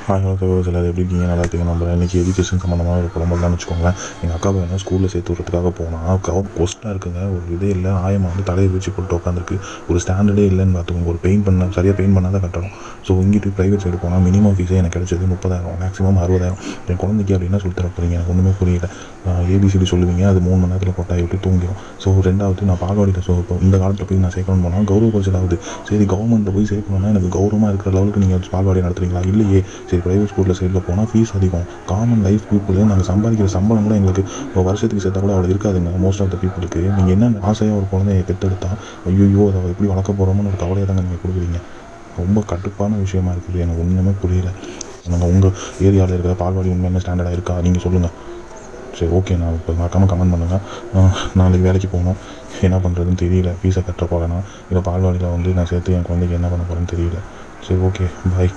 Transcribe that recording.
Hello சிலர் எப்படி இருக்கீங்க? நல்லா இருக்கீங்க. நம்ம இன்றைக்கி எஜுகேஷன் சம்மந்தமாக ஒரு குழம்புலான்னு வச்சுக்கோங்களேன். எங்கள் அக்கா பையனை ஸ்கூலில் சேர்த்து விட்றதுக்காக போனால் கொஸ்ட்டாக இருக்குங்க. ஒரு இதே இல்லை, ஆயமாக வந்து தலையை வச்சு போட்டு உட்காந்துருக்கு. ஒரு ஸ்டாண்டர்டே இல்லைன்னு பார்த்துக்கோங்க. ஒரு சரியாக பெயின் பண்ணால் தான் கட்டணும். ஸோ இங்கிட்டு ப்ரைவேட் சைடு போனால் மினிமம் ஃபீஸே எனக்கு கிடைச்சது 30,000, மேக்ஸிமம் 60,000. என் குழந்தைக்கு அப்படின்னா சொல்லி தர போகிறீங்க? எனக்கு ஒன்றுமே புரியல. ஏபிசிடி சொல்லுவீங்க, அது 3 மணி நேரத்தில் கொட்டாய் விட்டு தூங்கிடும். ஸோ ரெண்டாவது நான் பால்வாடியில் இப்போ இந்த காலத்தில் போய் நான் சேர்க்கணும்னு போனால் கௌரவ குறைச்சல் ஆகுது. சரி, கவர்மெண்ட்டில் போய் சேர்க்கணும்னா எனக்கு கௌரவமாக இருக்கிற லெவலுக்கு நீங்கள் பால்வாடி நடத்துறீங்களா? இல்லையே. சரி, ப்ரைவேட் ஸ்கூலில் சைடில் போனால் ஃபீஸ் அதிகம். காமன் லைஃப் பீப்புள் நாங்கள் சம்பாதிக்கிற சம்பளம் கூட எங்களுக்கு வருஷத்துக்கு சேர்த்தா கூட அவ்வளோ இருக்காதுங்க. மோஸ்ட் ஆஃப் த பீப்புளுக்கு நீங்கள் என்ன ஆசையாக ஒரு குழந்தைய பெற்றெடுத்தா ஐயோ அதை எப்படி வளர்க்க போகிறோம்னு ஒரு கவலையை தாங்க நீங்கள் கொடுக்குறீங்க. ரொம்ப கடுப்பான விஷயமா இருக்குது. எனக்கு ஒன்றுமே புரியல. நாங்கள் உங்கள் ஏரியாவில் இருக்கிற பால்வாடி உண்மையான ஸ்டாண்டர்டாக இருக்கா நீங்கள் சொல்லுங்கள். சரி, ஓகே. நான் இப்போ மறக்காமல் கமெண்ட் பண்ணுங்கள். நாளைக்கு வேலைக்கு போகணும், என்ன பண்ணுறதுன்னு தெரியல. ஃபீஸை கட்ட போகிறேன்னா இல்லை பால்வாடியில் வந்து நான் சேர்த்து என் குழந்தைக்கு என்ன பண்ண போகிறேன்னு தெரியல. சரி, ஓகே, பாய்.